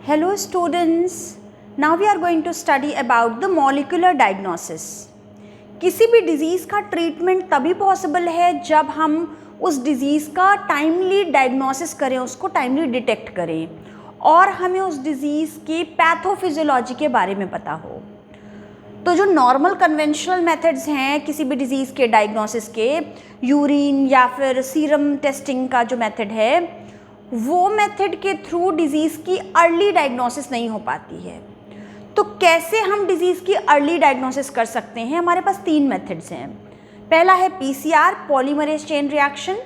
Hello students, now we are going to study about the molecular diagnosis. किसी भी disease का treatment तभी possible है जब हम उस डिज़ीज़ का टाइमली डायग्नोसिस करें, उसको टाइमली डिटेक्ट करें और हमें उस डिज़ीज़ की पैथोफिजियोलॉजी के बारे में पता हो। तो जो नॉर्मल कन्वेंशनल मेथड्स हैं किसी भी डिज़ीज़ के डायग्नोसिस के, यूरिन या फिर सीरम टेस्टिंग का जो मेथड है, वो मेथड के थ्रू डिज़ीज़ की अर्ली डायग्नोसिस नहीं हो पाती है। तो कैसे हम डिज़ीज़ की अर्ली डायग्नोसिस कर सकते हैं? हमारे पास 3 मेथड्स हैं। पहला है PCR polymerase chain reaction,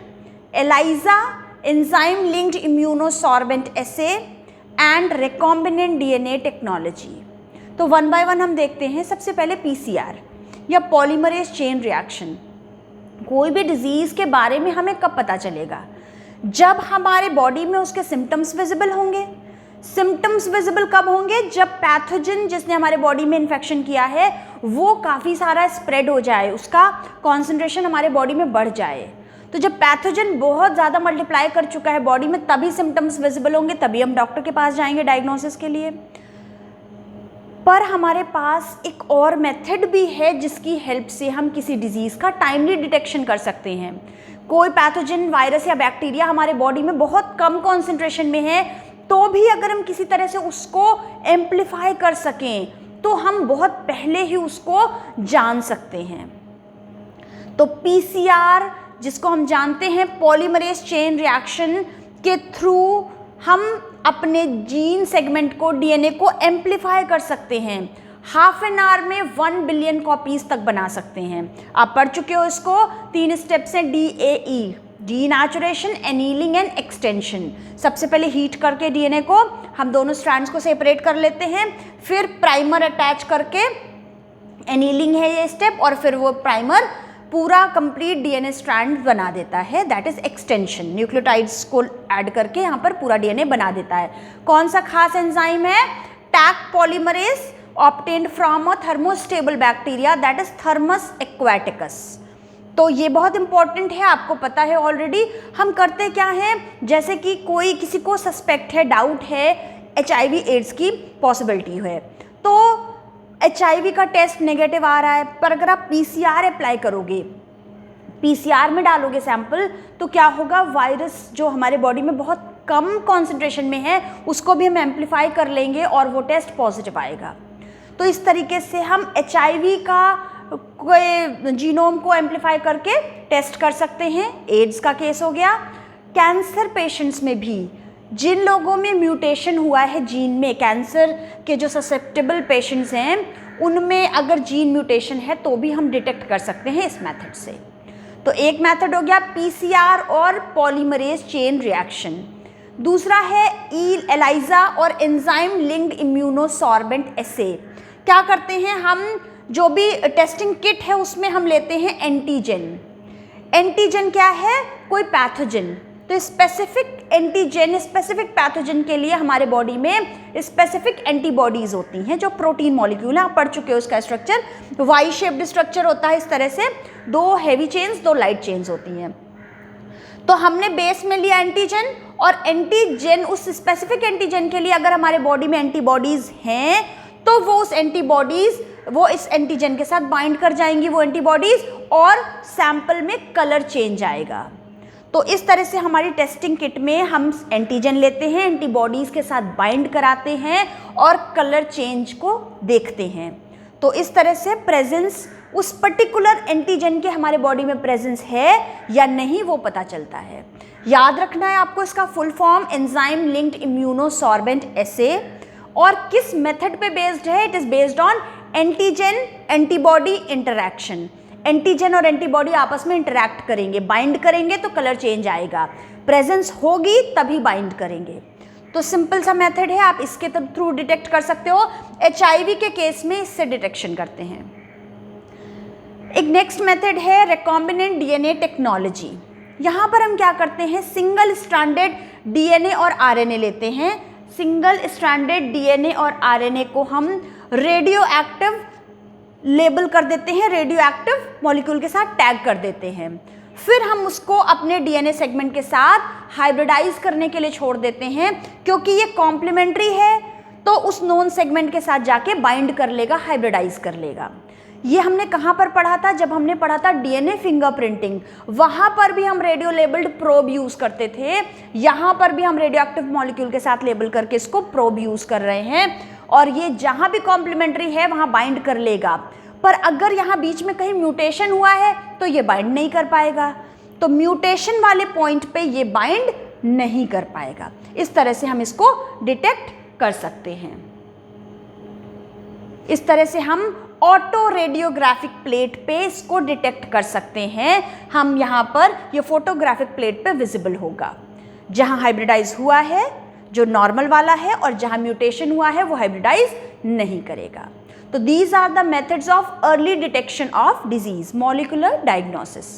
ELISA enzyme linked immunosorbent essay and recombinant DNA technology. तो वन बाय वन हम देखते हैं। सबसे पहले PCR या पॉलीमरेज चेन रिएक्शन। कोई भी डिज़ीज़ के बारे में हमें कब पता चलेगा? जब हमारे बॉडी में उसके सिम्टम्स विजिबल होंगे। सिम्टम्स विजिबल कब होंगे? जब पैथोजन जिसने हमारे बॉडी में इन्फेक्शन किया है वो काफ़ी सारा स्प्रेड हो जाए, उसका कॉन्सेंट्रेशन हमारे बॉडी में बढ़ जाए। तो जब पैथोजन बहुत ज़्यादा मल्टीप्लाई कर चुका है बॉडी में, तभी सिम्टम्स विजिबल होंगे, तभी हम डॉक्टर के पास जाएंगे डायग्नोसिस के लिए। पर हमारे पास एक और मेथड भी है जिसकी हेल्प से हम किसी डिज़ीज़ का टाइमली डिटेक्शन कर सकते हैं। कोई पैथोजन वायरस या बैक्टीरिया हमारे बॉडी में बहुत कम कॉन्सेंट्रेशन में है, तो भी अगर हम किसी तरह से उसको एम्प्लीफाई कर सकें तो हम बहुत पहले ही उसको जान सकते हैं। तो PCR जिसको हम जानते हैं पॉलीमरेज चेन रिएक्शन के थ्रू हम अपने जीन सेगमेंट को, DNA को एम्प्लीफाई कर सकते हैं। हाफ एन आवर में 1 बिलियन कॉपीज़ तक बना सकते हैं। आप पढ़ चुके हो इसको। 3 स्टेप्स हैं DAE, denaturation, annealing and extension. सबसे पहले हीट करके DNA को हम दोनों स्ट्रैंड्स को सेपरेट कर लेते हैं, फिर प्राइमर अटैच करके, एनीलिंग है ये स्टेप, और फिर वो प्राइमर पूरा कंप्लीट DNA स्ट्रैंड बना देता है, दैट इज एक्सटेंशन। न्यूक्लियोटाइड्स को ऐड करके यहाँ पर पूरा DNA बना देता है। कौन सा खास एंजाइम है? Taq polymerase obtained from a thermostable bacteria that is Thermus aquaticus। तो ये बहुत इंपॉर्टेंट है, आपको पता है ऑलरेडी। हम करते क्या हैं, जैसे कि कोई किसी को सस्पेक्ट है, डाउट है HIV एड्स की पॉसिबिलिटी है, तो HIV का टेस्ट नेगेटिव आ रहा है, पर अगर आप PCR अप्लाई करोगे, PCR में डालोगे सैंपल, तो क्या होगा, वायरस जो हमारे बॉडी में बहुत कम कॉन्सेंट्रेशन में है उसको भी हम एम्प्लीफाई कर लेंगे और वो टेस्ट पॉजिटिव आएगा। तो इस तरीके से हम HIV का कोई जीनोम को एम्प्लीफाई करके टेस्ट कर सकते हैं। एड्स का केस हो गया। कैंसर पेशेंट्स में भी जिन लोगों में म्यूटेशन हुआ है जीन में, कैंसर के जो ससेप्टेबल पेशेंट्स हैं उनमें अगर जीन म्यूटेशन है तो भी हम डिटेक्ट कर सकते हैं इस मेथड से। तो एक मेथड हो गया PCR और पॉलीमरेज चेन रिएक्शन। दूसरा है ELISA और एंजाइम लिंक्ड इम्यूनोसॉर्बेंट एसे। क्या करते हैं, हम जो भी टेस्टिंग किट है उसमें हम लेते हैं एंटीजन। एंटीजन क्या है? कोई पैथोजन। तो स्पेसिफिक एंटीजन, स्पेसिफिक पैथोजन के लिए हमारे बॉडी में स्पेसिफिक एंटीबॉडीज होती हैं जो प्रोटीन मॉलिक्यूल है। आप पढ़ चुके हो इसका स्ट्रक्चर। वाई शेप्ड स्ट्रक्चर होता है इस तरह से, 2 हैवी चेन्स 2 लाइट चेन्स होती हैं। तो हमने बेस में लिया एंटीजन, और एंटीजन, उस स्पेसिफिक एंटीजन के लिए अगर हमारे बॉडी में एंटीबॉडीज हैं तो वो उस एंटीबॉडीज, वो इस एंटीजन के साथ बाइंड कर जाएंगी वो एंटीबॉडीज, और सैंपल में कलर चेंज आएगा। तो इस तरह से हमारी टेस्टिंग किट में हम एंटीजन लेते हैं, एंटीबॉडीज के साथ बाइंड कराते हैं और कलर चेंज को देखते हैं। तो इस तरह से प्रेजेंस, उस पर्टिकुलर एंटीजन के हमारे बॉडी में प्रेजेंस है या नहीं वो पता चलता है। याद रखना है आपको इसका full form, enzyme linked immunosorbent assay. और किस मेथड पे बेस्ड है? It is based on antigen antibody interaction. Antigen और एंटीबॉडी आपस में इंटरैक्ट करेंगे, बाइंड करेंगे तो कलर चेंज आएगा, प्रेजेंस होगी तभी बाइंड करेंगे। तो सिंपल सा मेथड है, आप इसके थ्रू डिटेक्ट कर सकते हो। HIV के केस में इससे डिटेक्शन करते हैं। एक नेक्स्ट मेथड है रिकॉम्बिनेंट DNA टेक्नोलॉजी। यहाँ पर हम क्या करते हैं, सिंगल स्ट्रैंडेड DNA और RNA लेते हैं। सिंगल स्ट्रैंडेड DNA और RNA को हम रेडियो एक्टिव लेबल कर देते हैं, रेडियो एक्टिव मॉलिक्यूल के साथ टैग कर देते हैं। फिर हम उसको अपने DNA सेगमेंट के साथ हाइब्रिडाइज करने के लिए छोड़ देते हैं, क्योंकि ये कॉम्प्लीमेंट्री है, तो उस नोन सेगमेंट के साथ जाके बाइंड कर लेगा, हाइब्रिडाइज कर लेगा। ये हमने कहाँ पर पढ़ा था? जब हमने पढ़ा था डीएनए फिंगरप्रिंटिंग, वहाँ पर भी हम रेडियो लेबल्ड प्रोब यूज़ करते थे। यहाँ पर भी हम रेडियो एक्टिव मॉलिक्यूल के साथ लेबल करके इसको प्रोब यूज़ कर रहे हैं, और ये जहाँ भी कॉम्प्लीमेंट्री है वहाँ बाइंड कर लेगा। पर अगर यहाँ बीच में कहीं म्यूटेशन हुआ है तो ये बाइंड नहीं कर पाएगा, तो म्यूटेशन वाले पॉइंट पे ये बाइंड नहीं कर पाएगा। इस तरह से हम इसको डिटेक्ट कर सकते हैं। इस तरह से हम ऑटो रेडियोग्राफिक प्लेट पे इसको डिटेक्ट कर सकते हैं। हम यहाँ पर ये फोटोग्राफिक प्लेट पे विजिबल होगा, जहाँ हाइब्रिडाइज हुआ है जो नॉर्मल वाला है, और जहाँ म्यूटेशन हुआ है वो हाइब्रिडाइज नहीं करेगा। तो these are the methods of early detection of disease, molecular diagnosis.